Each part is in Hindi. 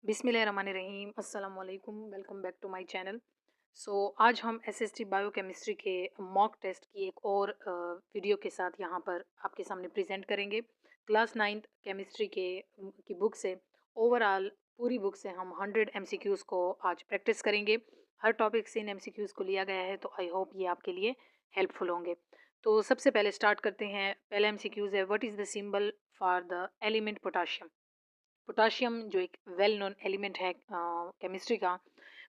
बिस्मिल्लाहिर्रहमानिर्रहीम अस्सलाम वालेकुम। Welcome back to my channel. आज हम एसएसटी बायोकेमिस्ट्री के मॉक टेस्ट की एक और वीडियो के साथ यहाँ पर आपके सामने प्रेजेंट करेंगे। क्लास 9th केमिस्ट्री की बुक से ओवरऑल पूरी बुक से हम 100 एमसीक्यूज़ को आज प्रैक्टिस करेंगे। हर टॉपिक से इन एमसीक्यूज़ को लिया गया है, तो आई होप ये आपके लिए हेल्पफुल होंगे। तो सबसे पहले स्टार्ट करते हैं। पहला एमसीक्यूज़ है, what is the symbol for the element potassium. Potassium जो एक वेल नोन एलिमेंट है केमिस्ट्री का,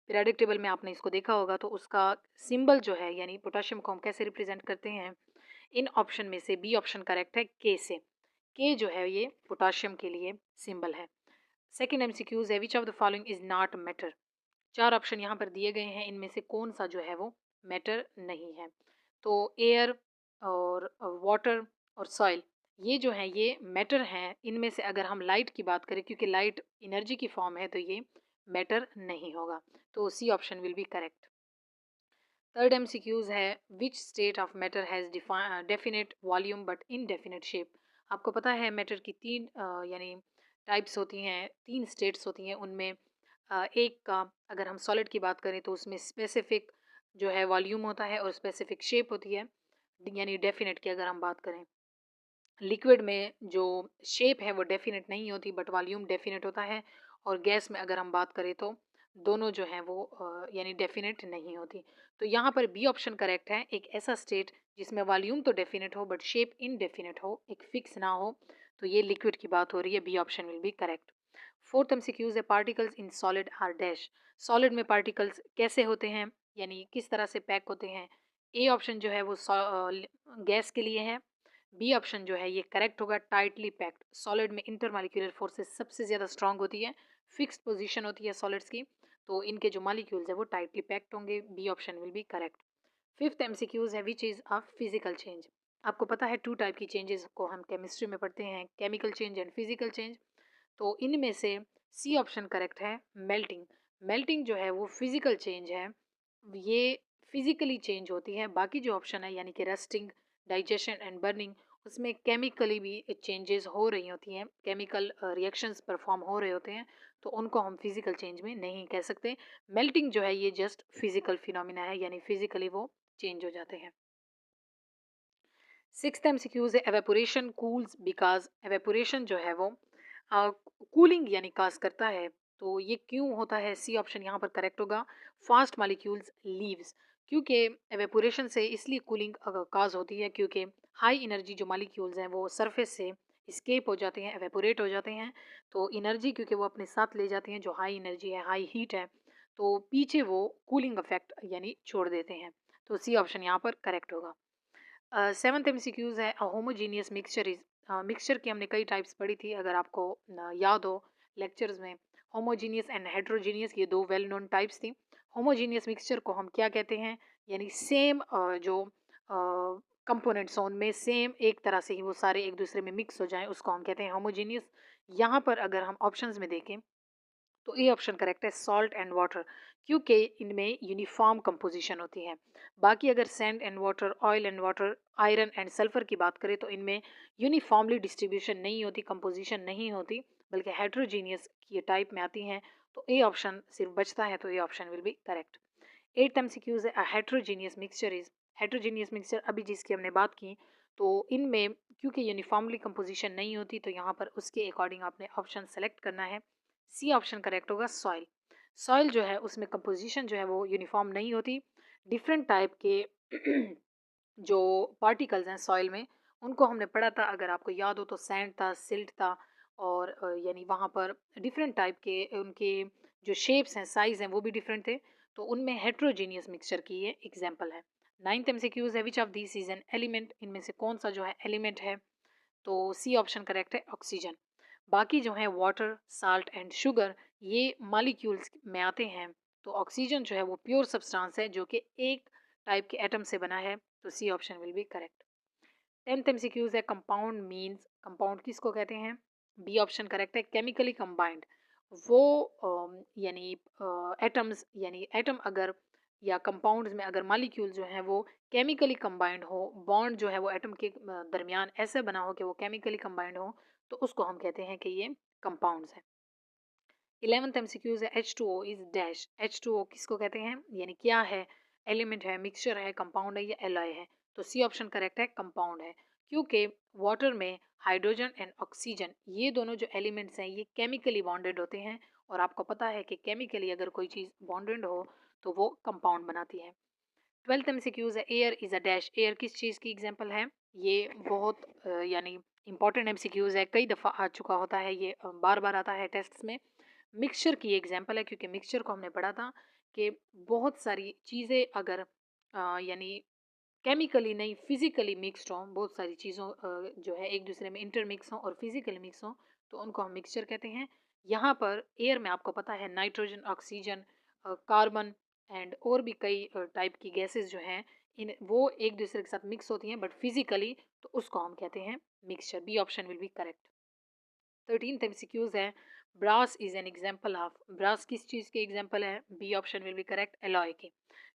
पीरियोडिक टेबल में आपने इसको देखा होगा। तो उसका सिंबल जो है, यानी पोटाशियम को हम कैसे रिप्रेजेंट करते हैं, इन ऑप्शन में से बी ऑप्शन करेक्ट है, के से। के जो है ये पोटाशियम के लिए सिंबल है। सेकेंड एमसीक्यूज है, which of the following is not matter. चार ऑप्शन यहाँ पर दिए गए हैं, इनमें से कौन सा जो है वो मैटर नहीं है। तो एयर और वाटर और सॉइल, ये जो है ये मैटर हैं। इनमें से अगर हम लाइट की बात करें, क्योंकि लाइट एनर्जी की फॉर्म है, तो ये मैटर नहीं होगा। तो C option will be correct. Third MCQs है, which state of matter has definite volume but indefinite shape. आपको पता है मैटर की तीन यानी टाइप्स होती हैं, तीन स्टेट्स होती हैं। उनमें एक का अगर हम सॉलिड की बात करें तो उसमें स्पेसिफिक जो है वॉल्यूम होता है और स्पेसिफिक शेप होती है। यानी डेफिनेट की अगर हम बात करें, लिक्विड में जो शेप है वो डेफिनेट नहीं होती बट वॉल्यूम डेफिनेट होता है। और गैस में अगर हम बात करें तो दोनों जो हैं वो यानी डेफिनेट नहीं होती। तो यहाँ पर बी ऑप्शन करेक्ट है, एक ऐसा स्टेट जिसमें वॉल्यूम तो डेफिनेट हो बट शेप इनडेफिनेट हो, एक फिक्स ना हो। तो ये लिक्विड की बात हो रही है, B option will be correct. Fourth MCQs है, particles in solid are dash. Solid में पार्टिकल्स कैसे होते हैं, यानी किस तरह से पैक होते हैं। ए ऑप्शन जो है वो गैस के लिए है। बी ऑप्शन जो है ये करेक्ट होगा, टाइटली पैक्ड। सॉलिड में इंटरमॉलिक्यूलर फोर्सेस सबसे ज़्यादा स्ट्रांग होती है, फिक्स्ड पोजीशन होती है सॉलिड्स की। तो इनके जो मॉलिक्यूल्स है वो टाइटली पैक्ड होंगे, B option will be correct. Fifth MCQs है, which is a physical change. आपको पता है टू टाइप की चेंजेस को हम केमिस्ट्री में पढ़ते हैं, chemical change and physical change. तो इनमें से सी ऑप्शन करेक्ट है, मेल्टिंग। मेल्टिंग जो है वो फिजिकल चेंज है, ये फिजिकली चेंज होती है। बाकी जो ऑप्शन है यानी कि रस्टिंग, डाइजेशन एंड बर्निंग, उसमें केमिकली भी चेंजेस हो रही होती हैं, केमिकल रिएक्शंस परफॉर्म हो रहे होते हैं। तो उनको हम फिजिकल चेंज में नहीं कह सकते। मेल्टिंग जो है ये जस्ट फिजिकल फिनोमिना है, यानी फिजिकली वो चेंज हो जाते हैं। सिक्स्थ एमसीक्यूज है, एवेपोरेशन कूल्स बिकॉज। एवेपोरेशन जो है वो कूलिंग यानी काज करता है। तो ये क्यों होता है, सी ऑप्शन यहाँ पर करेक्ट होगा, फास्ट मॉलिक्यूल्स लीव्स। क्योंकि एवेपोरेशन से इसलिए कूलिंग काज होती है क्योंकि हाई एनर्जी जो मॉलिक्यूल्स हैं वो सरफेस से स्केप हो जाते हैं, एवेपोरेट हो जाते हैं। तो एनर्जी क्योंकि वो अपने साथ ले जाते हैं, जो हाई एनर्जी है, हाई हीट है, तो पीछे वो कूलिंग इफेक्ट यानी छोड़ देते हैं। तो सी ऑप्शन यहाँ पर करेक्ट होगा। सेवन्थ एमसीक्यूज है, होमोजीनियस मिक्सचर इज। मिक्सचर की हमने कई टाइप्स पढ़ी थी, अगर आपको याद हो लेक्चर्स में। होमोजीनियस एंड हेट्रोजीनियस ये दो वेल नोन टाइप्स थी। होमोजीनियस मिक्सचर को हम क्या कहते हैं, यानी सेम जो कंपोनेंट्स हों उनमें सेम एक तरह से ही वो सारे एक दूसरे में मिक्स हो जाएं, उसको हम कहते हैं होमोजीनियस। यहाँ पर अगर हम ऑप्शंस में देखें तो ए ऑप्शन करेक्ट है, सॉल्ट एंड वाटर, क्योंकि इनमें यूनिफॉर्म कंपोजिशन होती है। बाकी अगर sand and water, oil and water, iron and sulphur की बात करें तो इनमें यूनिफॉर्मली डिस्ट्रीब्यूशन नहीं होती, कंपोजिशन नहीं होती, बल्कि हेट्रोजीनियस की टाइप में आती हैं। तो ए ऑप्शन सिर्फ बचता है, तो A option will be correct. Eighth MCQs है, heterogeneous mixture is. Heterogeneous mixture अभी जिसकी हमने बात की, तो इनमें क्योंकि यूनिफॉर्मली कंपोजिशन नहीं होती, तो यहाँ पर उसके अकॉर्डिंग आपने ऑप्शन सेलेक्ट करना है। सी ऑप्शन करेक्ट होगा, सॉइल। सॉइल जो है उसमें कंपोजिशन जो है वो यूनिफॉर्म नहीं होती, डिफरेंट टाइप के जो पार्टिकल्स हैं सॉइल में, उनको हमने पढ़ा था, अगर आपको याद हो तो सैंड था, सिल्ट था, और यानी वहाँ पर डिफरेंट टाइप के उनके जो शेप्स हैं, साइज हैं, वो भी डिफरेंट थे। तो उनमें हेट्रोजीनियस मिक्सचर की ये एग्जाम्पल है। नाइन्थ एमसीक्यूज है, which of this is an element. इनमें से कौन सा जो है एलिमेंट है, तो सी ऑप्शन करेक्ट है, ऑक्सीजन। बाकी जो है वाटर, साल्ट एंड शुगर, ये मॉलिक्यूल्स में आते हैं। तो ऑक्सीजन जो है वो प्योर सब्सटेंस है जो कि एक टाइप के एटम से बना है। तो C option will be correct. Tenth MCQs है, कंपाउंड मीन्स। कंपाउंड किसको कहते हैं, बी ऑप्शन करेक्ट है, केमिकली कंबाइंड। वो यानी एटम्स, यानी एटम अगर या कंपाउंड्स में अगर मॉलिक्यूल जो है वो केमिकली कंबाइंड हो, बॉन्ड जो है वो एटम के दरमियान ऐसे बना हो कि वो केमिकली कंबाइंड हो, तो उसको हम कहते हैं कि ये कंपाउंड्स हैं। 11th एमसीक्यूज है H2O इज डैश। H2O किसको कहते हैं, यानी क्या है, एलिमेंट है, मिक्सचर है, कंपाउंड है या एलॉय है। तो सी ऑप्शन करेक्ट है, कंपाउंड है, क्योंकि वाटर में हाइड्रोजन एंड ऑक्सीजन ये दोनों जो एलिमेंट्स हैं ये केमिकली बॉन्डेड होते हैं, और आपको पता है कि केमिकली अगर कोई चीज़ बॉन्डेड हो तो वो कंपाउंड बनाती है। 12th एमसीक्यूज है air is a dash. Air किस चीज़ की एग्जांपल है, ये बहुत यानी इंपॉर्टेंट एमसीक्यूज है, कई दफ़ा आ चुका होता है ये, बार बार आता है टेस्ट्स में। मिक्सचर की एग्जांपल है, क्योंकि मिक्सचर को हमने पढ़ा था कि बहुत सारी चीज़ें अगर यानी केमिकली नहीं फिजिकली मिक्सड हों, बहुत सारी चीज़ों जो है एक दूसरे में इंटरमिक्स हों और फिजिकली मिक्स हों, तो उनको हम मिक्सचर कहते हैं। यहाँ पर एयर में आपको पता है नाइट्रोजन, ऑक्सीजन, कार्बन एंड और भी कई टाइप की गैसेस जो हैं इन वो एक दूसरे के साथ मिक्स होती हैं, बट फिजिकली तो उसको हम कहते हैं mixture. B option will be correct. 13th MCQs है brass is an example of. Brass किस चीज़ के एग्जाम्पल है, B option will be correct, alloy के,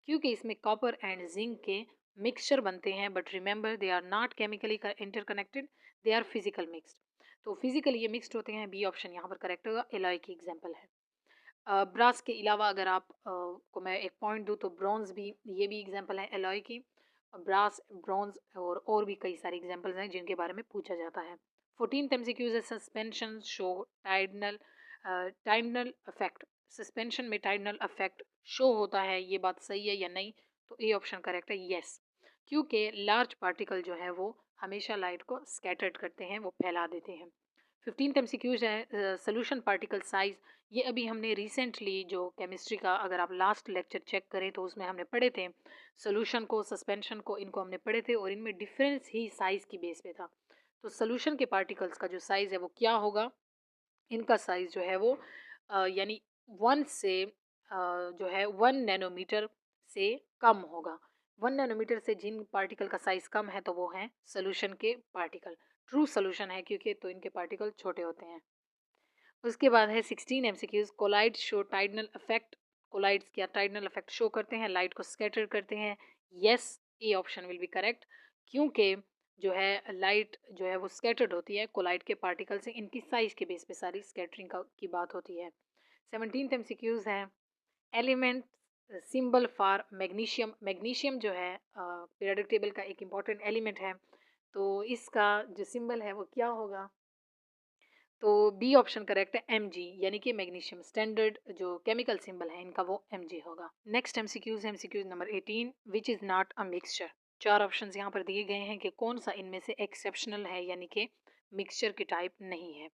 क्योंकि इसमें कॉपर एंड जिंक के मिक्सचर बनते हैं, but remember they are not chemically interconnected, they are physical mixed. तो फिजिकली ये मिक्सड होते हैं, बी ऑप्शन यहाँ पर करेक्ट होगा, एलॉय की एग्जाम्पल है। ब्रास के अलावा अगर आप को मैं एक पॉइंट दूँ तो ब्रॉन्ज भी, ये भी एग्जाम्पल है एलॉय की। ब्रास, ब्रॉन्ज और भी कई सारे एग्जाम्पल्स हैं जिनके बारे में पूछा जाता है। 14th एमसीक्यूज है सस्पेंशन शो टाइडनल टाइडनल अफेक्ट। सस्पेंशन में टाइडनल अफेक्ट शो होता है, ये बात सही है या नहीं, तो ए ऑप्शन करेक्ट है, यस, क्योंकि लार्ज पार्टिकल जो है वो हमेशा लाइट को स्कैटर्ड करते हैं, वो फैला देते हैं। 15th एमसीक्यूज है सोल्यूशन पार्टिकल साइज। ये अभी हमने रिसेंटली जो केमिस्ट्री का अगर आप लास्ट लेक्चर चेक करें तो उसमें हमने पढ़े थे सोल्यूशन को, सस्पेंशन को, इनको हमने पढ़े थे और इनमें डिफरेंस ही साइज़ की बेस पे था। तो सोल्यूशन के पार्टिकल्स का जो साइज़ है वो क्या होगा, इनका साइज़ जो है वो यानी 1 से जो है 1 नैनोमीटर से कम होगा। 1 नैनोमीटर से जिन पार्टिकल का साइज़ कम है तो वो हैं सोल्यूशन के पार्टिकल। ट्रू सोल्यूशन है क्योंकि तो इनके पार्टिकल छोटे होते हैं। उसके बाद है 16 MCQs colloid show Tyndall effect. Colloids क्या टाइडनल इफेक्ट शो करते हैं, लाइट को स्कैटर करते हैं, yes, A option will be correct, क्योंकि जो है लाइट जो है वो स्कैटर्ड होती है कोलाइड के पार्टिकल से, इनकी साइज के बेस पे सारी स्कैटरिंग की बात होती है। 17th एमसीक्यूज है element symbol for magnesium. Magnesium जो है पीरियोडिक टेबल का एक इम्पॉर्टेंट एलिमेंट है, तो इसका जो सिंबल है वो क्या होगा, तो बी ऑप्शन करेक्ट है, एम जी, यानी कि मैग्नीशियम स्टैंडर्ड जो केमिकल सिंबल है इनका वो एम जी होगा। नेक्स्ट एमसीक्यूज है MCQs number 18 which is not a mixture. चार ऑप्शन यहाँ पर दिए गए हैं कि कौन सा इनमें से एक्सेप्शनल है, यानी कि मिक्सचर की टाइप नहीं है।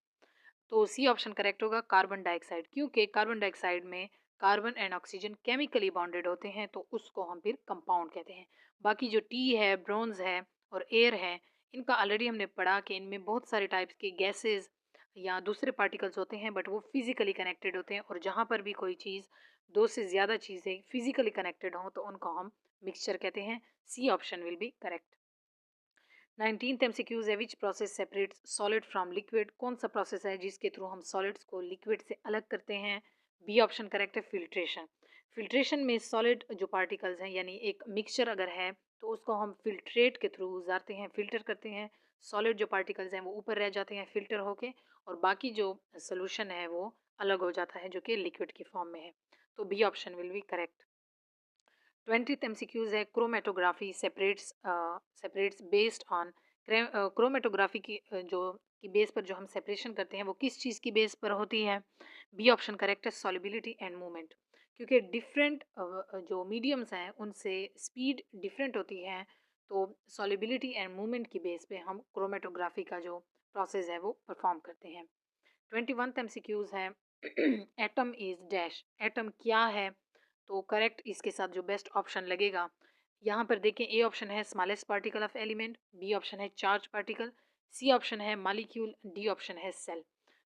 तो सी ऑप्शन करेक्ट होगा, कार्बन डाइऑक्साइड, क्योंकि कार्बन डाइऑक्साइड में carbon and oxygen chemically bonded होते हैं तो उसको हम फिर कंपाउंड कहते हैं। बाकी जो टी है, ब्रोंज है और एयर है, इनका ऑलरेडी हमने पढ़ा कि इनमें बहुत सारे टाइप्स के गैसेस या दूसरे पार्टिकल्स होते हैं, बट वो फिजिकली कनेक्टेड होते हैं, और जहाँ पर भी कोई चीज़, दो से ज़्यादा चीज़ें फिजिकली कनेक्टेड हों तो उनको हम मिक्सचर कहते हैं। C option will be correct. 19th MCQs है which process separates solid from liquid. कौन सा प्रोसेस है जिसके थ्रू हम सॉलिड्स को लिक्विड से अलग करते हैं, बी ऑप्शन करेक्ट है, फिल्ट्रेशन। फिल्ट्रेशन में सॉलिड जो पार्टिकल्स हैं यानी एक मिक्सचर अगर है तो उसको हम फिल्ट्रेट के थ्रू गुजारते हैं, फिल्टर करते हैं, सॉलिड जो पार्टिकल्स हैं वो ऊपर रह जाते हैं फिल्टर होके, और बाकी जो सोल्यूशन है वो अलग हो जाता है जो कि लिक्विड की फॉर्म में है। तो B option will be correct. 20th MCQs है chromatography separates based on. Chromatography की जो की बेस पर जो हम सेपरेशन करते हैं वो किस चीज़ की बेस पर होती है, बी ऑप्शन करेक्ट है, सॉलिबिलिटी एंड मूवमेंट, क्योंकि डिफरेंट जो मीडियम्स हैं उनसे स्पीड डिफरेंट होती है, तो सॉलिबिलिटी एंड मूवमेंट की बेस पे हम क्रोमेटोग्राफी का जो प्रोसेस है वो परफॉर्म करते हैं। 21th एमसीक्यूज है एटम इज डैश। एटम क्या है, तो करेक्ट इसके साथ जो बेस्ट ऑप्शन लगेगा यहाँ पर देखें, ए ऑप्शन है smallest particle of element, B option है चार्ज पार्टिकल, सी ऑप्शन है मॉलिक्यूल, डी ऑप्शन है सेल।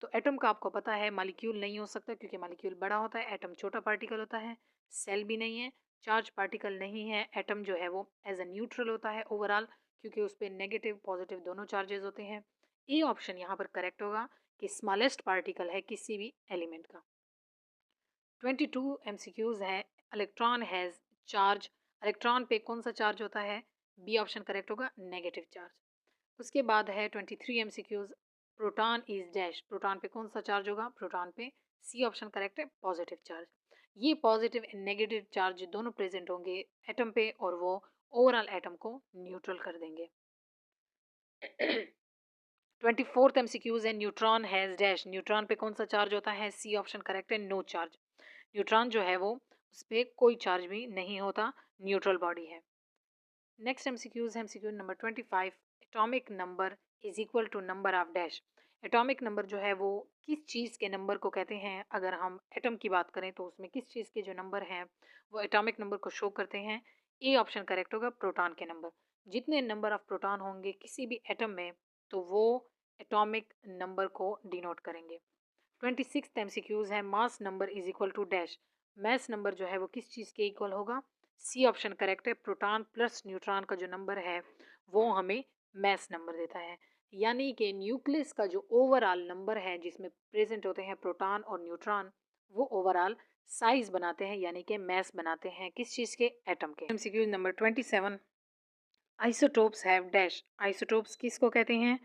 तो एटम का आपको पता है मॉलिक्यूल नहीं हो सकता क्योंकि मॉलिक्यूल बड़ा होता है, एटम छोटा पार्टिकल होता है, सेल भी नहीं है, चार्ज पार्टिकल नहीं है, एटम जो है वो एज अ न्यूट्रल होता है ओवरऑल, क्योंकि उस पर नेगेटिव पॉजिटिव दोनों चार्जेस होते हैं। ए ऑप्शन यहाँ पर करेक्ट होगा कि स्मॉलेस्ट पार्टिकल है किसी भी एलिमेंट का। 22 एमसीक्यूज है इलेक्ट्रॉन हैज़ चार्ज। इलेक्ट्रॉन पे कौन सा चार्ज होता है, बी ऑप्शन करेक्ट होगा, नेगेटिव चार्ज। उसके बाद है 23 MCQs proton is dash. Proton पे कौन सा चार्ज होगा, प्रोटॉन पे सी ऑप्शन करेक्ट है, पॉजिटिव चार्ज। ये पॉजिटिव एंड नेगेटिव चार्ज दोनों प्रेजेंट होंगे एटम पे और वो ओवरऑल एटम को न्यूट्रल कर देंगे। 24th एमसीक्यूज है, न्यूट्रॉन हैज डैश। न्यूट्रॉन पे कौन सा चार्ज होता है? सी ऑप्शन करेक्ट है, नो चार्ज। न्यूट्रॉन जो है वो उस पर कोई चार्ज भी नहीं होता, न्यूट्रल बॉडी है। नेक्स्ट एमसीक्यूज है MCQ number 25। Atomic number is equal to number of dash. Atomic number जो है वो किस चीज़ के नंबर को कहते हैं? अगर हम एटम की बात करें तो उसमें किस चीज़ के जो नंबर हैं वो एटॉमिक नंबर को शो करते हैं? ए ऑप्शन करेक्ट होगा, प्रोटॉन के नंबर। जितने नंबर ऑफ प्रोटॉन होंगे किसी भी एटम में तो वो एटॉमिक नंबर को डिनोट करेंगे। 26th एमसीक्यूज है, mass number is equal to dash. Mass number जो है वो किस चीज़ के इक्वल होगा? सी ऑप्शन करेक्ट है, प्रोटॉन प्लस न्यूट्रॉन का जो नंबर है वो हमें मैस नंबर देता है। यानी कि न्यूक्लियस का जो ओवरऑल नंबर है जिसमें प्रेजेंट होते हैं प्रोटॉन और न्यूट्रॉन, वो ओवरऑल साइज बनाते हैं यानी कि मैस बनाते हैं किस चीज़ के? एटम के। MCQ number 27। Isotopes have dash. Isotopes किसको कहते हैं?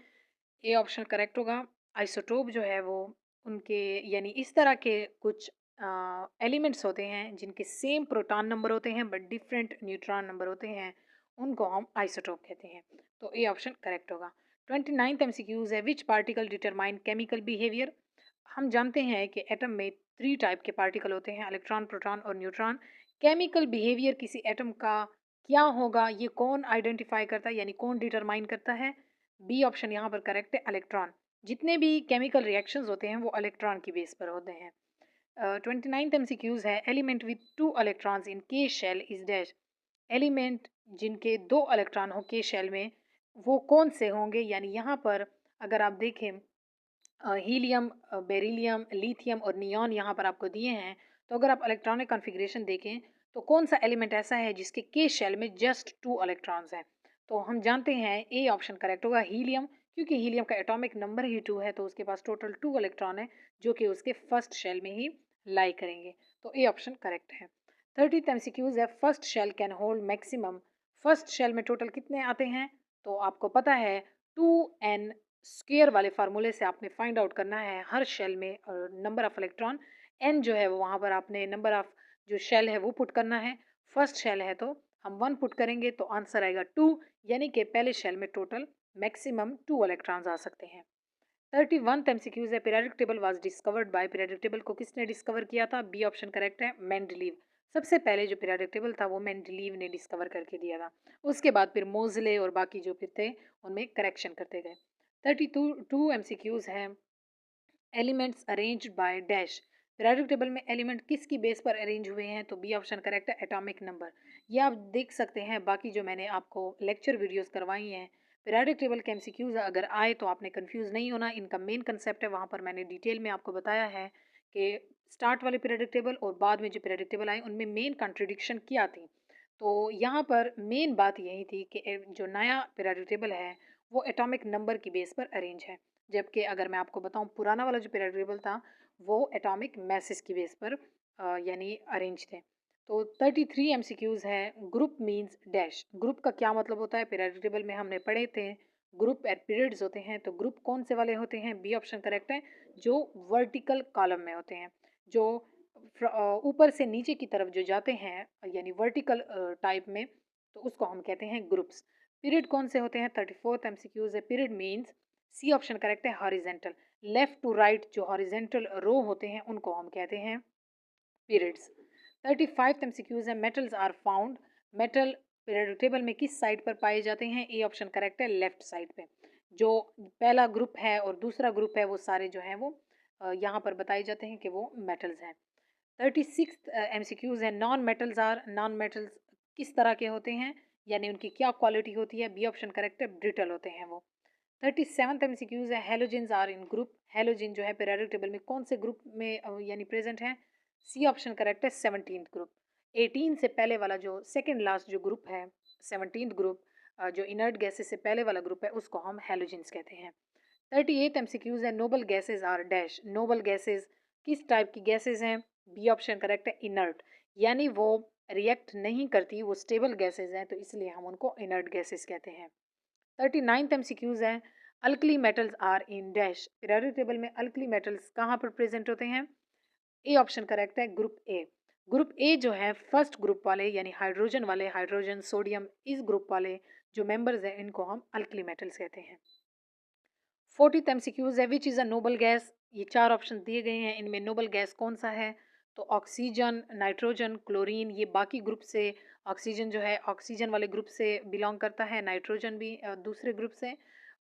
ए ऑप्शन करेक्ट होगा। आइसोटोप जो है वो उनके यानी इस तरह के कुछ एलिमेंट्स होते हैं जिनके सेम प्रोटॉन नंबर होते हैं बट डिफरेंट न्यूट्रॉन नंबर होते हैं, उनको हम आइसोटोप कहते हैं। तो ए ऑप्शन करेक्ट होगा। 29th एमसीक्यूज है, which particle determine chemical behaviour. हम जानते हैं कि एटम में 3 टाइप के पार्टिकल होते हैं, इलेक्ट्रॉन, प्रोटॉन और न्यूट्रॉन। केमिकल बिहेवियर किसी एटम का क्या होगा, ये कौन आइडेंटिफाई करता है यानी कौन डिटरमाइन करता है? बी ऑप्शन यहाँ पर करेक्ट है, इलेक्ट्रॉन। जितने भी केमिकल रिएक्शंस होते हैं वो इलेक्ट्रॉन की बेस पर होते हैं। 29th एमसीक्यूज है, एलिमेंट विथ 2 इलेक्ट्रॉन्स इन के शेल इज डैश। एलिमेंट जिनके 2 इलेक्ट्रॉन हो के शेल में वो कौन से होंगे? यानी यहाँ पर अगर आप देखें हीलियम, बेरिलियम, लिथियम और नियॉन यहाँ पर आपको दिए हैं। तो अगर आप इलेक्ट्रॉनिक कॉन्फ़िगरेशन देखें तो कौन सा एलिमेंट ऐसा है जिसके के शेल में जस्ट 2 इलेक्ट्रॉन्स हैं? तो हम जानते हैं ए ऑप्शन करेक्ट होगा, हीलियम। क्योंकि हीलियम का एटॉमिक नंबर ही 2 है तो उसके पास टोटल 2 इलेक्ट्रॉन है जो कि उसके फर्स्ट शेल में ही लाई करेंगे। तो ए ऑप्शन करेक्ट है। 30th एमसीक्यूज है, first shell can hold maximum. First shell में टोटल कितने आते हैं? तो आपको पता है 2n स्क्वायर वाले फार्मूले से आपने फाइंड आउट करना है हर शेल में नंबर ऑफ इलेक्ट्रॉन। एन जो है वो वहाँ पर आपने नंबर ऑफ जो शेल है वो पुट करना है। फर्स्ट शेल है तो हम 1 पुट करेंगे तो आंसर आएगा 2, यानी कि पहले शेल में टोटल मैक्सिमम 2 इलेक्ट्रॉन्स आ सकते हैं। 31th एमसीक्यूज है, periodic table was discovered by. Periodic table को किसने डिस्कवर किया था? बी ऑप्शन करेक्ट है, मेंडलीव। सबसे पहले जो पीरियोडिक टेबल था वो मेंडलीव ने डिस्कवर करके दिया था। उसके बाद फिर मोजले और बाकी जो फिर थे उनमें करेक्शन करते गए। 32 एमसीक्यूज हैं, elements arranged by dash. Periodic table में एलिमेंट किसकी बेस पर अरेंज हुए हैं? तो बी ऑप्शन करेक्ट है, एटॉमिक नंबर। ये आप देख सकते हैं बाकी जो मैंने आपको लेक्चर वीडियोस करवाई हैं। पीरियोडिक टेबल के एमसीक्यूज अगर आए तो आपने कंफ्यूज नहीं होना, इनका मेन कंसेप्ट है वहाँ पर मैंने डिटेल में आपको बताया है कि स्टार्ट वाले पीरियोडिक टेबल और बाद में जो पीरियोडिक टेबल आए उनमें मेन कंट्रडिक्शन क्या थी। तो यहाँ पर मेन बात यही थी कि जो नया पीरियोडिक टेबल है वो एटॉमिक नंबर की बेस पर अरेंज है, जबकि अगर मैं आपको बताऊं पुराना वाला जो पीरियोडिक टेबल था वो एटॉमिक मैसेज की बेस पर यानी अरेंज थे। तो 33 एमसीक्यूज है, ग्रुप मींस डैश। ग्रुप का क्या मतलब होता है? पीरियोडिक टेबल में हमने पढ़े थे ग्रुप एट पीरियड्स होते हैं। तो ग्रुप कौन से वाले होते हैं? बी ऑप्शन करेक्ट है, जो वर्टिकल कॉलम में होते हैं, जो ऊपर से नीचे की तरफ जो जाते हैं यानी वर्टिकल टाइप में, तो उसको हम कहते हैं ग्रुप्स। पीरियड कौन से होते हैं? 34th एमसीक्यूज है, period means C option correct है, हॉरिजेंटल। लेफ्ट टू राइट जो हॉरिजेंटल रो होते हैं उनको हम कहते हैं पीरियड्स। 35th एमसीक्यूज है, metals are found. Metal periodic table में किस साइड पर पाए जाते हैं? ए ऑप्शन करेक्ट है, लेफ्ट साइड पे। जो पहला ग्रुप है और दूसरा ग्रुप है वो सारे जो हैं वो यहाँ पर बताए जाते हैं कि वो मेटल्स हैं। 36th एमसीक्यूज है, non metals are. Non metals किस तरह के होते हैं यानी उनकी क्या क्वालिटी होती है? बी ऑप्शन करेक्ट है, ब्रिटल होते हैं वो। 37th एमसीक्यूज है, halogens are in group. Halogen जो है पीरियोडिक टेबल में कौन से ग्रुप में यानी प्रेजेंट है? सी ऑप्शन करेक्ट है, 17th ग्रुप। 18 से पहले वाला जो सेकेंड लास्ट जो ग्रुप है 17th ग्रुप, जो इनर्ट गैसेस से पहले वाला ग्रुप है उसको हम हेलोजेंस कहते हैं। 38th एमसीक्यूज है, noble gases are dash. Noble gases किस टाइप की गैसेज हैं? बी ऑप्शन करेक्ट है, इनर्ट। यानी वो रिएक्ट नहीं करती, वो स्टेबल गैसेज हैं तो इसलिए हम उनको इनर्ट गैसेज कहते हैं। 39th एमसीक्यूज है, alkali metals are in dash. Periodic table में अल्कली मेटल्स कहाँ पर प्रेजेंट होते हैं? ए ऑप्शन करेक्ट है ग्रुप ए। ग्रुप ए जो है फर्स्ट ग्रुप वाले यानी हाइड्रोजन वाले, हाइड्रोजन सोडियम, इस ग्रुप वाले जो मेंबर्स हैं इनको हम अल्कली मेटल्स कहते हैं। 40th एमसीक्यूज है which is a noble gas. ये चार ऑप्शन दिए गए हैं, इनमें नोबल गैस कौन सा है? तो ऑक्सीजन, नाइट्रोजन, क्लोरीन, ये बाकी ग्रुप से, ऑक्सीजन जो है ऑक्सीजन वाले ग्रुप से बिलोंग करता है, नाइट्रोजन भी दूसरे ग्रुप से,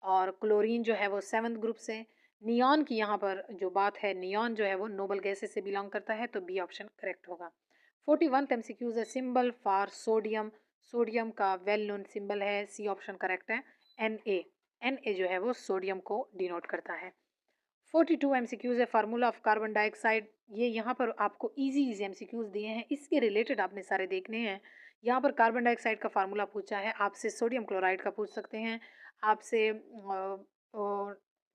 और क्लोरीन जो है वो सेवन्थ ग्रुप से। नियॉन की यहाँ पर जो बात है, नियॉन जो है वो नोबल गैसेस से बिलोंग करता है, तो बी ऑप्शन करेक्ट होगा। 41th एमसीक्यूज है सिंबल फॉर सोडियम। सोडियम का वेल नोन सिंबल है, सी ऑप्शन करेक्ट है एन ए। एन ए जो है वो सोडियम को डिनोट करता है। 42 एमसीक्यूज है फार्मूला ऑफ कार्बन डाइऑक्साइड। ये यहाँ पर आपको इजी इजी एमसीक्यूज दिए हैं, इसके रिलेटेड आपने सारे देखने हैं। यहाँ पर कार्बन डाइऑक्साइड का फार्मूला पूछा है, आपसे सोडियम क्लोराइड का पूछ सकते हैं, आपसे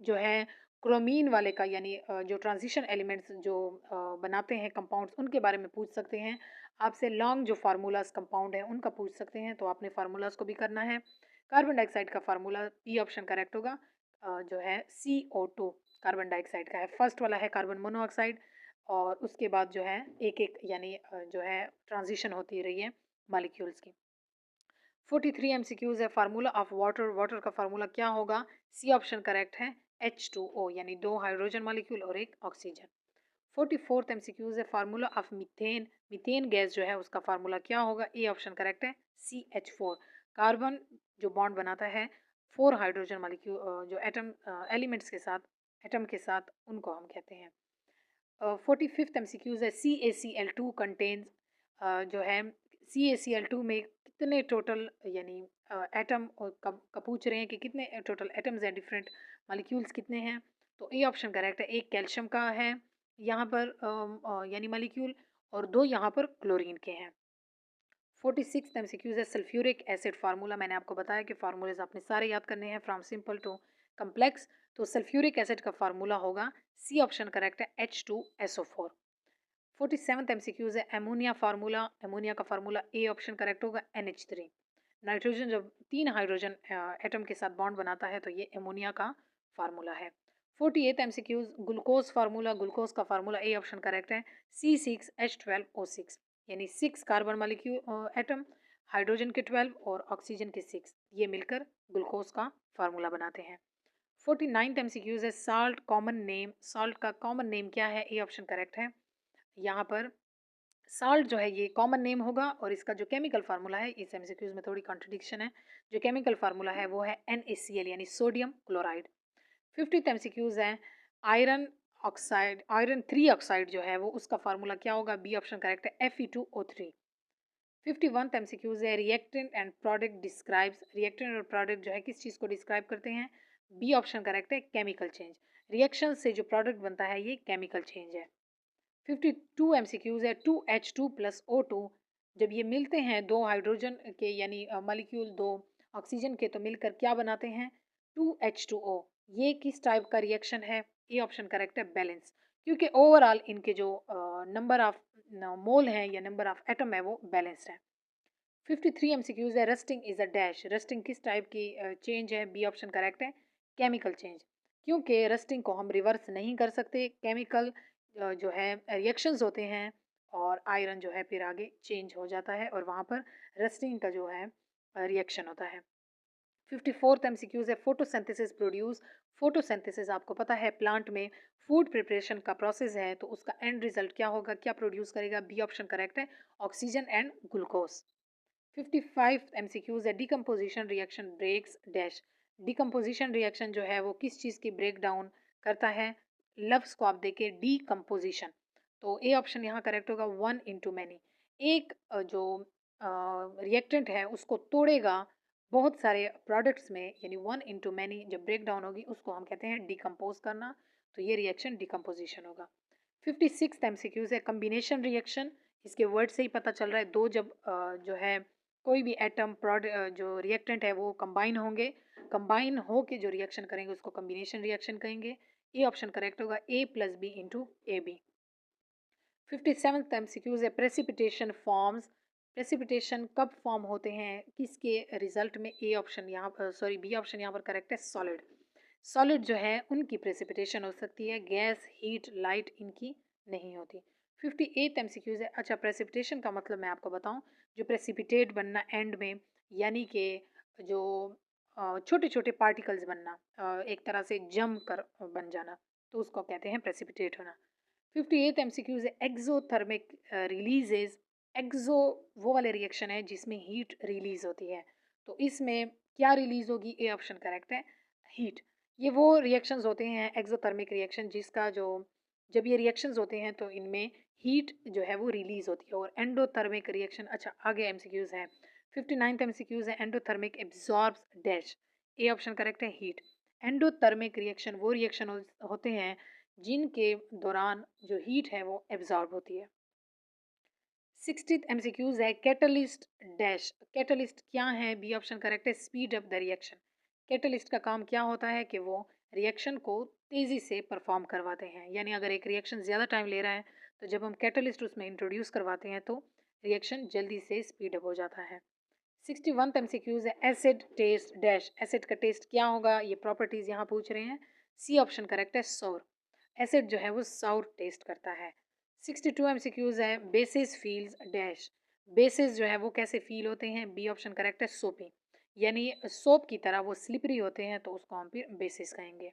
जो है क्रोमीन वाले का, यानी जो ट्रांजिशन एलिमेंट्स जो बनाते हैं कंपाउंड्स, उनके बारे में पूछ सकते हैं, आपसे लॉन्ग जो फार्मूलाज कंपाउंड है उनका पूछ सकते हैं, तो आपने फार्मूलाज को भी करना है। कार्बन डाइऑक्साइड का फार्मूला बी ऑप्शन करेक्ट होगा, जो है CO2 कार्बन डाइऑक्साइड का है। फर्स्ट वाला है कार्बन मोनोऑक्साइड, और उसके बाद जो है एक एक यानी जो है ट्रांजिशन होती रही है मालिक्यूल्स की। 43 एमसीक्यूज है फार्मूला ऑफ वाटर। वाटर का फार्मूला क्या होगा? सी ऑप्शन करेक्ट है H2O, यानी दो हाइड्रोजन मालिक्यूल और एक ऑक्सीजन। 44th एमसीक्यूज है formula of methane. Methane gas जो है उसका फार्मूला क्या होगा? ए ऑप्शन करेक्ट है CH4। कार्बन जो बॉन्ड बनाता है 4 हाइड्रोजन मालिक्यूल जो एटम एलिमेंट्स के साथ, एटम के साथ, उनको हम कहते हैं। 45th एमसीक्यूज है CaCl2 कंटेन्स, जो है CaCl2 में कितने टोटल यानी एटम का पूछ रहे हैं कि कितने टोटल एटम्स हैं, डिफरेंट मालिक्यूल्स कितने हैं, तो ए ऑप्शन करेक्ट है। एक कैल्शियम का है यहाँ पर यानी मालिक्यूल, और दो यहाँ पर क्लोरीन के हैं। 46th एमसीक्यूज है सल्फ्यूरिक एसिड फार्मूला। मैंने आपको बताया कि फार्मूलेज आपने सारे याद करने हैं फ्रॉम सिंपल टू कम्प्लेक्स, तो सल्फ्यूरिक एसिड का फार्मूला होगा, सी ऑप्शन करेक्ट है H2SO4। 47th एमसीक्यूज है एमोनिया फार्मूला। एमोनिया का फार्मूला ए ऑप्शन करेक्ट होगा NH3। नाइट्रोजन जब तीन हाइड्रोजन एटम के साथ बॉन्ड बनाता है तो ये एमोनिया का फार्मूला है। 48th MCQs glucose formula. Glucose का फार्मूला ए ऑप्शन करेक्ट है C6H12O6, यानी 6 कार्बन मालिक्यूल एटम, हाइड्रोजन के 12 और ऑक्सीजन के 6, ये मिलकर ग्लूकोज का फार्मूला बनाते हैं। 49th एमसीक्यूज है साल्ट कॉमन नेम। साल्ट का कॉमन नेम क्या है? ए ऑप्शन करेक्ट है। यहाँ पर साल्ट जो है ये कॉमन नेम होगा, और इसका जो केमिकल फार्मूला है, इस एमसीक्यूज में थोड़ी कॉन्ट्रडिक्शन है, जो केमिकल फार्मूला है वो है NaCl, यानी सोडियम क्लोराइड। 50th एमसीक्यूज है आयरन ऑक्साइड। आयरन 3 ऑक्साइड जो है वो उसका फार्मूला क्या होगा? बी ऑप्शन करेक्ट है Fe2O3। 51th एमसीक्यूज है reactant and product describes. Reactant और प्रोडक्ट जो है किस चीज़ को डिस्क्राइब करते हैं? बी ऑप्शन करेक्ट है केमिकल चेंज। रिएक्शन से जो प्रोडक्ट बनता है ये केमिकल चेंज है। 52 एमसीक्यूज है 2H2+O2। जब ये मिलते हैं दो हाइड्रोजन के यानी मॉलिक्यूल दो ऑक्सीजन के, तो मिलकर क्या बनाते हैं? 2H2O। ये किस टाइप का रिएक्शन है? ए ऑप्शन करेक्ट है बैलेंस, क्योंकि ओवरऑल इनके जो नंबर ऑफ मोल हैं या नंबर ऑफ एटम है वो बैलेंस्ड है। 53 एमसीक्यूज है rusting is a dash. Rusting किस टाइप की चेंज है? बी ऑप्शन करेक्ट है केमिकल चेंज, क्योंकि रस्टिंग को हम रिवर्स नहीं कर सकते। केमिकल जो है रिएक्शंस होते हैं, और आयरन जो है फिर आगे चेंज हो जाता है, और वहाँ पर रस्टिंग का जो है रिएक्शन होता है। 54th एमसीक्यूज है फोटोसिंथेसिस प्रोड्यूस। फोटोसिंथेसिस आपको पता है प्लांट में फूड प्रिपरेशन का प्रोसेस है, तो उसका एंड रिजल्ट क्या होगा? क्या प्रोड्यूस करेगा? बी ऑप्शन करेक्ट है ऑक्सीजन एंड ग्लूकोज। 55 एमसीक्यूज है decomposition reaction breaks dash. Decomposition reaction जो है वो किस चीज़ की ब्रेक डाउन करता है? लफ्स को आप देखे डिकम्पोजिशन, तो ए ऑप्शन यहाँ करेक्ट होगा 1 into many। एक जो रिएक्टेंट है उसको तोड़ेगा बहुत सारे प्रोडक्ट्स में, यानी 1 into many जब ब्रेक डाउन होगी उसको हम कहते हैं डिकम्पोज करना, तो ये रिएक्शन डिकम्पोजिशन होगा। 56 एमसीक्यूज है कम्बिनेशन रिएक्शन। इसके वर्ड से ही पता चल रहा है, दो जब जो है कोई भी एटम जो रिएक्टेंट है वो कंबाइन होंगे, कंबाइन हो के जो रिएक्शन करेंगे उसको कम्बिनेशन रिएक्शन कहेंगे। ए ऑप्शन करेक्ट होगा A+B into AB। 57th MCQs है प्रेसिपिटेशन फॉर्म्स। प्रेसिपिटेशन कब फॉर्म होते हैं? किसके रिजल्ट में? ए ऑप्शन यहाँ पर सॉरी बी ऑप्शन यहाँ पर करेक्ट है सॉलिड। सॉलिड जो है उनकी प्रेसिपिटेशन हो सकती है, गैस हीट लाइट इनकी नहीं होती। 58 एमसीक्यूज है। अच्छा, प्रेसिपिटेशन का मतलब मैं आपको बताऊं, जो प्रेसिपिटेट बनना एंड में, यानी कि जो छोटे छोटे पार्टिकल्स बनना, एक तरह से जम कर बन जाना, तो उसको कहते हैं प्रेसिपिटेट होना। 58 एमसीक्यूज है। Exothermic releases. एक्सो वो वाले रिएक्शन है जिसमें हीट रिलीज होती है, तो इसमें क्या रिलीज होगी? ए ऑप्शन करेक्ट है, हीट। ये वो रिएक्शंस होते हैं एक्सोथर्मिक रिएक्शन जिसका जो, जब ये रिएक्शंस होते हैं तो इनमें हीट जो है वो रिलीज होती है। और एंडोथर्मिक रिएक्शन, अच्छा आगे एमसीक्यूज है। 59th एमसीक्यूज है। Endothermic absorbs dash. ए ऑप्शन करेक्ट है, हीट। एंडोथर्मिक रिएक्शन वो रिएक्शन होते हैं जिनके दौरान जो हीट है वो एब्जॉर्ब होती है। 60th एमसीक्यूज है। Catalyst dash. कैटलिस्ट क्या है? बी ऑप्शन करेक्ट है, speed up the reaction. Catalyst का काम क्या होता है कि वो रिएक्शन को तेज़ी से परफॉर्म करवाते हैं, यानी अगर एक रिएक्शन ज़्यादा टाइम ले रहा है तो जब हम कैटलिस्ट उसमें इंट्रोड्यूस करवाते हैं तो रिएक्शन जल्दी से स्पीड अप हो जाता है। 61th एमसीक्यूज है। Acid test dash. एसिड का टेस्ट क्या होगा? ये प्रॉपर्टीज यहाँ पूछ रहे हैं। सी ऑप्शन करेक्ट है, सौर। एसिड जो है वो साउर टेस्ट करता है। 62 एमसीक्यूज है। Basis feels dash. बेसिस जो है वो कैसे फील होते हैं? बी ऑप्शन करेक्ट है, सोपी, यानी सोप की तरह वो स्लिपरी होते हैं, तो उसको हम फिर बेसिस कहेंगे।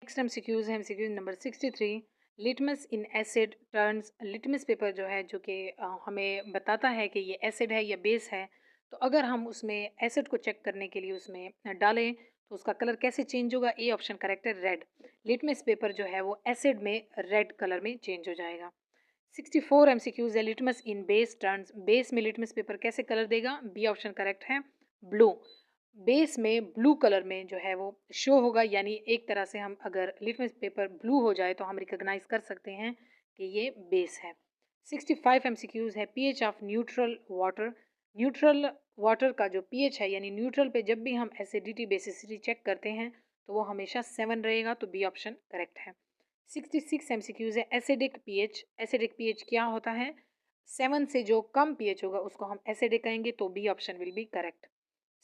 नेक्स्ट एमसीक्यूज है। MCQs number 63। Litmus in asset turns. Litmus paper जो है, जो कि हमें बताता है कि ये एसिड है या बेस है, तो अगर हम उसमें एसिड को चेक करने के लिए उसमें डालें तो उसका कलर कैसे चेंज होगा? ए ऑप्शन करेक्ट है, रेड। लिटमस पेपर जो है वो एसिड में रेड कलर में चेंज हो जाएगा। 64 एमसीक्यूज है। लिटमस इन बेस टर्न्स। बेस में लिटमस पेपर कैसे कलर देगा? बी ऑप्शन करेक्ट है, ब्लू। बेस में ब्लू कलर में जो है वो शो होगा, यानी एक तरह से हम अगर लिटमस पेपर ब्लू हो जाए तो हम रिकॉग्नाइज कर सकते हैं कि ये बेस है। 65 एमसीक्यूज है। PH of neutral water. Neutral water का जो पीएच है, यानी न्यूट्रल पे जब भी हम एसिडिटी बेसिसिटी चेक करते हैं तो वो हमेशा 7 रहेगा, तो बी ऑप्शन करेक्ट है। 66 एमसीक्यूज है। Acidic pH. एसिडिक पीएच क्या होता है? 7 से जो कम पीएच होगा उसको हम एसिडिक कहेंगे, तो B option will be correct.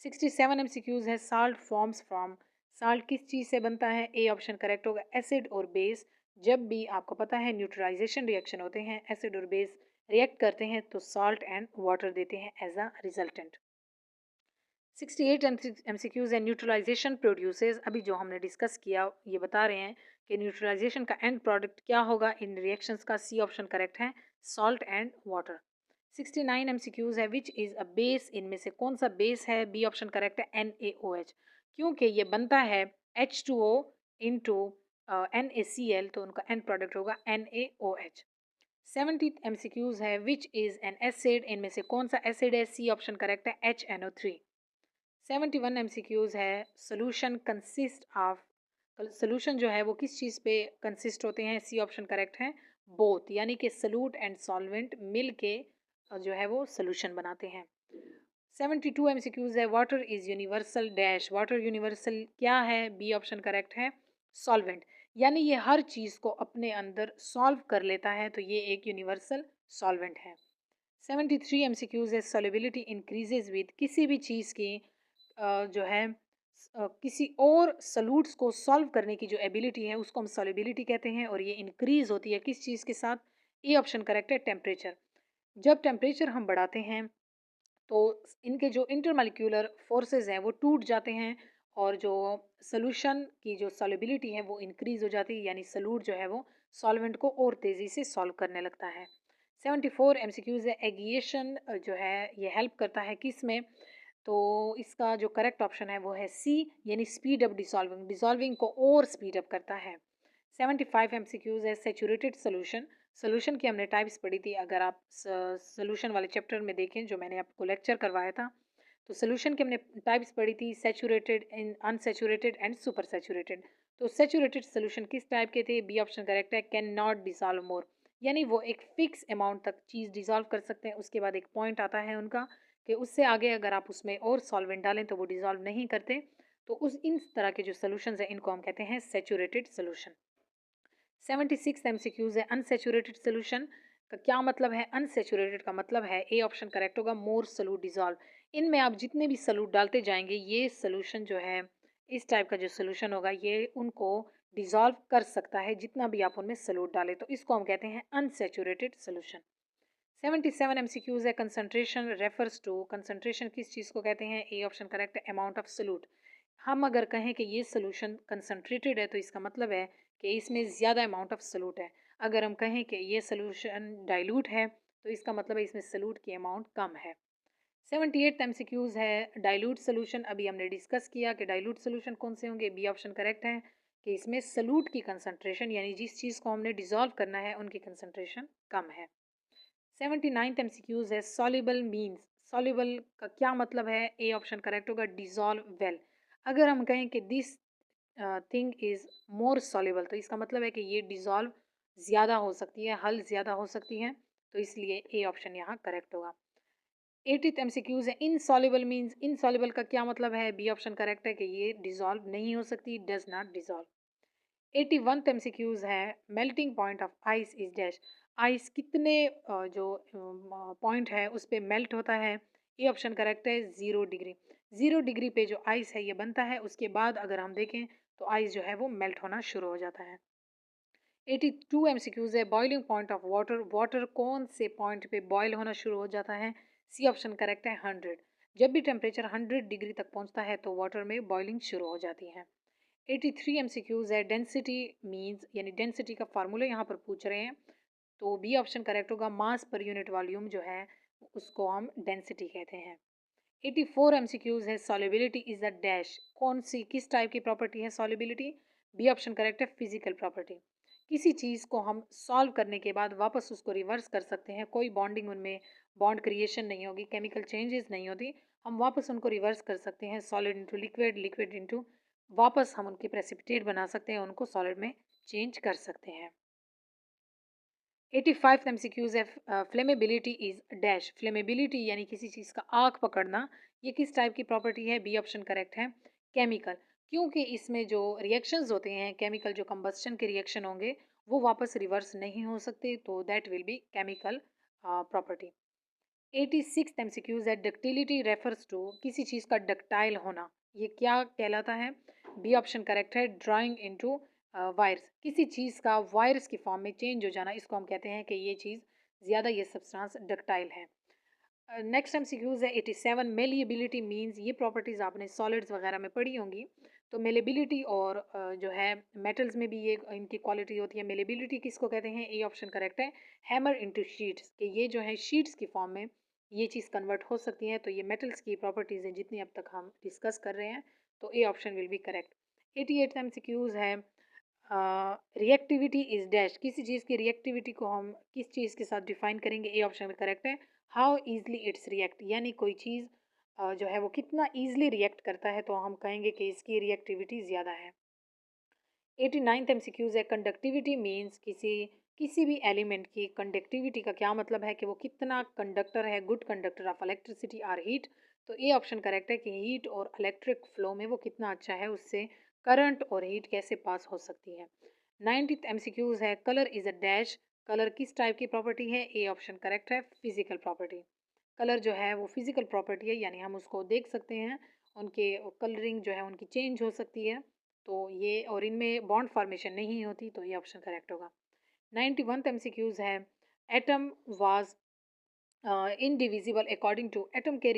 67 MCQs है। Salt forms from. साल्ट किस चीज़ से बनता है? ए ऑप्शन करेक्ट होगा, एसिड और बेस। जब भी आपको पता है न्यूट्रलाइजेशन रिएक्शन होते हैं, एसिड और बेस रिएक्ट करते हैं तो साल्ट एंड वाटर देते हैं एज अ रिजल्टेंट। 68 एमसीक्यूज है। Neutralisation produces. अभी जो हमने डिस्कस किया ये बता रहे हैं कि न्यूट्रलाइजेशन का एंड प्रोडक्ट क्या होगा इन रिएक्शंस का? सी ऑप्शन करेक्ट है, सॉल्ट एंड वाटर। 69 एमसीक्यूज है। Which is a base. इनमें से कौन सा बेस है? बी ऑप्शन करेक्ट है, NaOH, क्योंकि ये बनता है H2O इंटू NaCl, तो उनका एंड प्रोडक्ट होगा NaOH। 70 एमसीक्यूज है। Which is an acid. इनमें से कौन सा एसिड है? सी ऑप्शन करेक्ट है, HNO3। 71 एमसीक्यूज है। Solution consist of. सोल्यूशन जो है वो किस चीज़ पे कंसिस्ट होते हैं? सी ऑप्शन करेक्ट है, बोथ, यानी कि सलूट एंड सॉल्वेंट मिल के जो है वो सोल्यूशन बनाते हैं। 72 एमसीक्यूज है। Water is universal dash. Water universal क्या है? बी ऑप्शन करेक्ट है, सॉल्वेंट, यानी ये हर चीज़ को अपने अंदर सॉल्व कर लेता है, तो ये एक यूनिवर्सल सॉल्वेंट है। 73 एमसीक्यूज है। Solubility increases with. किसी भी चीज़ की जो है किसी और सॉल्यूट्स को सॉल्व करने की जो एबिलिटी है उसको हम सॉल्युबिलिटी कहते हैं, और ये इंक्रीज होती है किस चीज़ के साथ? ए ऑप्शन करेक्ट है, टेम्परेचर। जब टेम्परेचर हम बढ़ाते हैं तो इनके जो इंटरमॉलिक्यूलर फोर्सेस हैं वो टूट जाते हैं, और जो सोल्यूशन की जो सॉल्युबिलिटी है वो इंक्रीज हो जाती है, यानी सॉल्यूट जो है वो सॉल्वेंट को और तेज़ी से सॉल्व करने लगता है। 74 एमसीक्यूज है। एगिएशन जो है ये हेल्प करता है किस में? तो इसका जो करेक्ट ऑप्शन है वो है सी, यानी स्पीड अप डिसॉल्विंग, डिसॉल्विंग को और स्पीड अप करता है। 75 एमसीक्यूज है। Saturated solution. सोल्यूशन की हमने टाइप्स पढ़ी थी, अगर आप सोल्यूशन वाले चैप्टर में देखें जो मैंने आपको लेक्चर करवाया था, तो सोल्यूशन की हमने टाइप्स पढ़ी थी, saturated, in unsaturated and super saturated. तो सेचूरेटेड सोल्यूशन किस टाइप के थे? बी ऑप्शन करेक्ट है, कैन नॉट डिसॉल्व मोर, यानी वो एक फिक्स अमाउंट तक चीज़ डिसॉल्व कर सकते हैं, उसके बाद एक पॉइंट आता है उनका कि उससे आगे अगर आप उसमें और सॉल्वेंट डालें तो वो डिसॉल्व नहीं करते, तो उस इन तरह के जो सोल्यूशंस हैं इनको हम कहते हैं सेचूरेटेड सोल्यूशन। 76 एमसीक्यूज है। अनसेचूरेटेड सोल्यूशन का क्या मतलब है? अनसेचूरेटेड का मतलब है, ए ऑप्शन करेक्ट होगा, मोर सॉल्यूट डिसॉल्व। इनमें आप जितने भी सॉल्यूट डालते जाएंगे ये सोल्यूशन जो है, इस टाइप का जो सोल्यूशन होगा ये उनको डिज़ोल्व कर सकता है जितना भी आप उनमें सॉल्यूट डालें, तो इसको हम कहते हैं अनसैचुरेटेड सॉल्यूशन। 77 एमसीक्यूज है। कंसंट्रेशन रेफर्स टू, कंसंट्रेशन किस चीज़ को कहते हैं? ए ऑप्शन करेक्ट है, अमाउंट ऑफ सॉल्यूट। हम अगर कहें कि ये सॉल्यूशन कंसंट्रेटेड है तो इसका मतलब है कि इसमें ज़्यादा अमाउंट ऑफ सॉल्यूट है। अगर हम कहें कि ये सॉल्यूशन डाइल्यूट है तो इसका मतलब है इसमें सॉल्यूट की अमाउंट कम है। 78 एमसीक्यूज है। डाइल्यूट सॉल्यूशन अभी हमने डिस्कस किया कि डाइल्यूट सॉल्यूशन कौन से होंगे। बी ऑप्शन करेक्ट है कि इसमें सॉल्यूट की कंसंट्रेशन यानी जिस चीज़ को हमने डिसॉल्व करना है उनकी कंसंट्रेशन कम है। 79th एमसीक्यूज है। सॉल्युबल मीन्स, सॉल्युबल का क्या मतलब है? ए ऑप्शन करेक्ट होगा, डिसॉल्व वेल। अगर हम कहें कि this thing is more soluble तो इसका मतलब है कि ये डिसॉल्व ज़्यादा हो सकती है, हल ज़्यादा हो सकती है, तो इसलिए ए ऑप्शन यहाँ करेक्ट होगा। 80th एमसीक्यूज है। इनसॉल्युबल मीन्स, इनसॉल्युबल का क्या मतलब है? बी ऑप्शन करेक्ट है कि ये डिसॉल्व नहीं हो सकती, does not dissolve. 81th MCQs है। Melting point of ice is dash. Ice कितने जो पॉइंट है उस पे मेल्ट होता है? ये ऑप्शन करेक्ट है, 0 डिग्री। 0 डिग्री पे जो आइस है ये बनता है, उसके बाद अगर हम देखें तो आइस जो है वो मेल्ट होना शुरू हो जाता है। 82 एमसीक्यूज है। Boiling point of water, water कौन से पॉइंट पे बॉयल होना शुरू हो जाता है? सी ऑप्शन करेक्ट है, 100। जब भी टेम्परेचर 100 डिग्री तक पहुंचता है तो वाटर में बॉइलिंग शुरू हो जाती है। 83 एमसीक्यूज है। डेंसिटी मीन्स, यानी डेंसिटी का फार्मूला यहाँ पर पूछ रहे हैं, तो बी ऑप्शन करेक्ट होगा। मास पर यूनिट वॉल्यूम जो है उसको हम डेंसिटी कहते हैं। 84 एमसीक्यूज है। सॉल्युबिलिटी इज अ डैश, कौन सी किस टाइप की प्रॉपर्टी है सॉल्युबिलिटी? बी ऑप्शन करेक्ट है, फिजिकल प्रॉपर्टी। किसी चीज़ को हम सॉल्व करने के बाद वापस उसको रिवर्स कर सकते हैं, कोई बॉन्डिंग उनमें बॉन्ड क्रिएशन नहीं होगी, केमिकल चेंजेस नहीं होती, हम वापस उनको रिवर्स कर सकते हैं, solid into liquid, liquid into, वापस हम उनकी प्रेसिपिटेट बना सकते हैं, उनको सॉलिड में चेंज कर सकते हैं। 85 एमसीक्यूज है। फ्लेमेबिलिटी इज डैश, फ्लेमेबिलिटी यानी किसी चीज़ का आग पकड़ना, ये किस टाइप की प्रॉपर्टी है? बी ऑप्शन करेक्ट है, केमिकल। क्योंकि इसमें जो रिएक्शंस होते हैं केमिकल, जो कंबस्टन के रिएक्शन होंगे वो वापस रिवर्स नहीं हो सकते, तो that will be chemical property. 86 MCQs है। डक्टिलिटी रेफर्स टू, किसी चीज़ का डक्टाइल होना, ये क्या कहलाता है? बी ऑप्शन करेक्ट है, ड्राइंग इनटू वायर्स, किसी चीज़ का वायर्स की फॉर्म में चेंज हो जाना, इसको हम कहते हैं कि ये चीज़ ज़्यादा, ये सब्सटेंस डक्टाइल है। नेक्स्ट एमसीक्यूज है। 87 मेलिएबिलिटी मींस, ये प्रॉपर्टीज़ आपने सॉलिड्स वगैरह में पढ़ी होंगी, तो मेलेबिलिटी और जो है मेटल्स में भी ये इनकी क्वालिटी होती है। मेलेबिलिटी किसको कहते हैं? ए ऑप्शन करेक्ट है, हैमर इनटू शीट्स, कि ये जो है शीट्स की फॉर्म में ये चीज़ कन्वर्ट हो सकती है, तो ये मेटल्स की प्रॉपर्टीज़ हैं जितनी अब तक हम डिस्कस कर रहे हैं, तो A option will be correct. 88 MCQs है। रिएक्टिविटी इज डैश, किसी चीज़ की रिएक्टिविटी को हम किस चीज़ के साथ डिफाइन करेंगे? ए ऑप्शन में करेक्ट है, हाउ ईजली इट्स रिएक्ट, यानी कोई चीज़ जो है वो कितना ईजिली रिएक्ट करता है, तो हम कहेंगे कि इसकी रिएक्टिविटी ज़्यादा है। 89th एमसीक्यूज है। कंडक्टिविटी मीन्स, किसी भी एलिमेंट की कंडक्टिविटी का क्या मतलब है कि वो कितना कंडक्टर है, good conductor of electricity or heat, तो ये ऑप्शन करेक्ट है कि हीट और इलेक्ट्रिक फ्लो में वो कितना अच्छा है, उससे करंट और हीट कैसे पास हो सकती है। 90th एमसीक्यूज है। Colour is a dash, colour किस टाइप की प्रॉपर्टी है? ए ऑप्शन करेक्ट है, फिजिकल प्रॉपर्टी। कलर जो है वो फिजिकल प्रॉपर्टी है, यानी हम उसको देख सकते हैं, उनके कलरिंग जो है उनकी चेंज हो सकती है, तो ये, और इनमें बॉन्ड फॉर्मेशन नहीं होती, तो ये ऑप्शन करेक्ट होगा। 91th एमसीक्यूज है। Atom was indivisible according to, atom के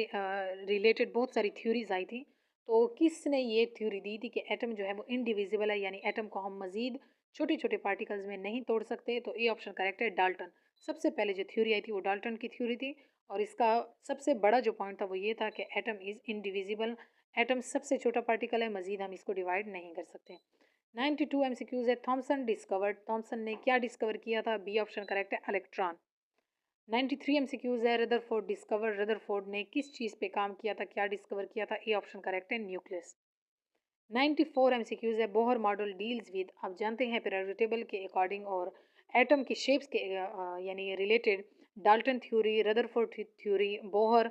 रिलेटेड बहुत सारी थ्योरीज आई थी, तो किसने ये थ्योरी दी थी कि एटम जो है वो इनडिविजिबल है, यानी एटम को हम मजीद छोटे छोटे पार्टिकल्स में नहीं तोड़ सकते, तो ये ऑप्शन करेक्ट है, डाल्टन। सबसे पहले जो थ्योरी आई थी वो डाल्टन की थ्योरी थी, और इसका सबसे बड़ा जो पॉइंट था वो ये था कि एटम इज़ इनडिविजिबल, एटम सबसे छोटा पार्टिकल है, मजीद हम इसको डिवाइड नहीं कर सकते। 92 एमसीक्यूज है। थॉमसन डिस्कवर्ड, थॉमसन ने क्या डिस्कवर किया था? बी ऑप्शन करेक्ट है, इलेक्ट्रॉन। 93 एमसीक्यूज है। रदरफोर्ड डिस्कवर, रदरफोर्ड ने किस चीज़ पे काम किया था, क्या डिस्कवर किया था? ए ऑप्शन करेक्ट है, न्यूक्लियस। 94 एमसीक्यूज है। बोहर मॉडल डील्स विद, आप जानते हैं पीरियोडिक टेबल के अकॉर्डिंग और एटम के शेप्स के यानी related, Dalton theory, Rutherford theory, Bohr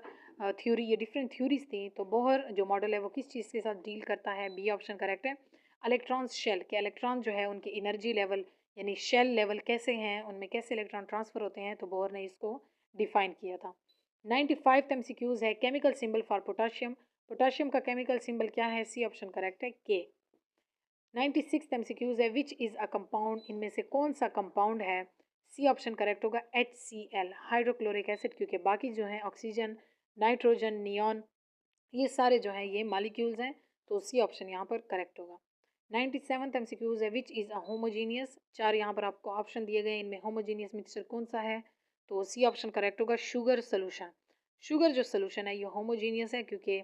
theory, ये डिफरेंट थ्योरीज थी, तो बोहर जो मॉडल है वो किस चीज़ के साथ डील करता है? बी ऑप्शन करेक्ट है, इलेक्ट्रॉन्स शेल, के इलेक्ट्रॉन जो है उनकी एनर्जी लेवल यानी शेल लेवल कैसे हैं, उनमें कैसे इलेक्ट्रॉन ट्रांसफ़र होते हैं, तो बोहर ने इसको डिफाइन किया था। 95 एमसीक्यूज है। Chemical symbol for potassium, potassium का केमिकल सिंबल क्या है? सी ऑप्शन करेक्ट है, के। 96 एमसीक्यूज है, विच इज़ अ कंपाउंड, इनमें से कौन सा कंपाउंड है? सी ऑप्शन करेक्ट होगा, HCl, हाइड्रोक्लोरिक एसिड, क्योंकि बाकी जो हैं ऑक्सीजन, नाइट्रोजन, नियॉन, ये सारे जो हैं ये मालिक्यूल्स हैं, तो सी ऑप्शन यहाँ पर करेक्ट होगा। 97th एमसीक्यूज है, विच इज़ अ होमोजीनियस, 4 यहाँ पर आपको ऑप्शन दिए गए, इनमें होमोजीनियस मिक्सचर कौन सा है? तो सी ऑप्शन करेक्ट होगा, शुगर सोल्यूशन। शुगर जो सोल्यूशन है ये होमोजीनियस है, क्योंकि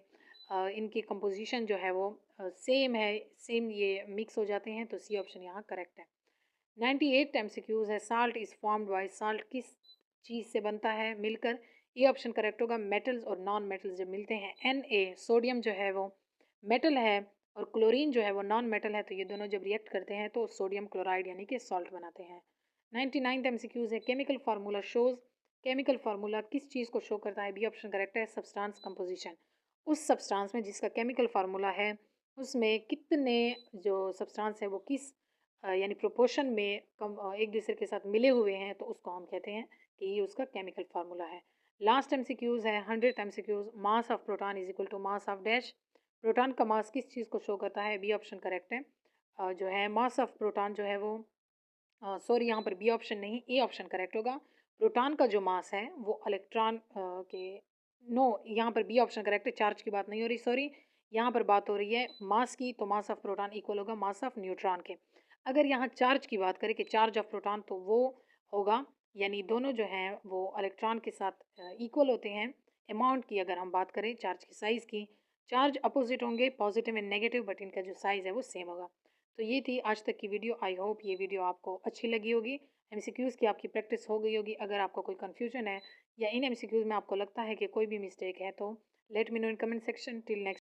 इनकी कंपोजिशन जो है वो सेम है, सेम ये मिक्स हो जाते हैं, तो सी ऑप्शन यहाँ करेक्ट है। 98 एमसीक्यूज है, salt is formed by, salt किस चीज़ से बनता है? मिलकर, ये ऑप्शन करेक्ट होगा, मेटल्स और नॉन मेटल्स जब मिलते हैं। Na, सोडियम जो है वो मेटल है और क्लोरीन जो है वो नॉन मेटल है, तो ये दोनों जब रिएक्ट करते हैं तो सोडियम क्लोराइड यानी कि सॉल्ट बनाते हैं। 99 एमसीक्यूज है, chemical formula shows, chemical formula किस चीज़ को शो करता है? बी ऑप्शन करेक्ट है, सब्सटेंस कंपोजिशन। उस सब्सटेंस में जिसका केमिकल फार्मूला है उसमें कितने जो सब्सटेंस है वो किस यानी प्रोपोर्शन में कम एक दूसरे के साथ मिले हुए हैं, तो उसको हम कहते हैं कि ये उसका केमिकल फार्मूला है। लास्ट एमसीक्यूज है, 100th MCQs, mass of proton is equal to mass of dash, proton का मास किस चीज़ को शो करता है? बी ऑप्शन करेक्ट है। जो है मास ऑफ प्रोटॉन जो है वो सॉरी यहाँ पर बी ऑप्शन नहीं, ए ऑप्शन करेक्ट होगा। प्रोटॉन का जो मास है वो इलेक्ट्रॉन के, नो यहाँ पर बी ऑप्शन करेक्ट है, चार्ज की बात नहीं हो रही, सॉरी, यहाँ पर बात हो रही है मास की, तो मास ऑफ प्रोटॉन इक्वल होगा मास ऑफ न्यूट्रॉन के। अगर यहाँ चार्ज की बात करें कि चार्ज ऑफ प्रोटॉन, तो वो होगा, यानी दोनों जो हैं वो इलेक्ट्रॉन के साथ इक्वल होते हैं। अमाउंट की अगर हम बात करें चार्ज की साइज़ की, चार्ज अपोजिट होंगे, पॉजिटिव एंड नेगेटिव, बट इनका जो साइज़ है वो सेम होगा। तो ये थी आज तक की वीडियो। आई होप ये वीडियो आपको अच्छी लगी होगी, एमसीक्यूज़ की आपकी प्रैक्टिस हो गई होगी। अगर आपको कोई कन्फ्यूजन है या इन एमसीक्यूज़ में आपको लगता है कि कोई भी मिस्टेक है, तो let me know in comment section. Till next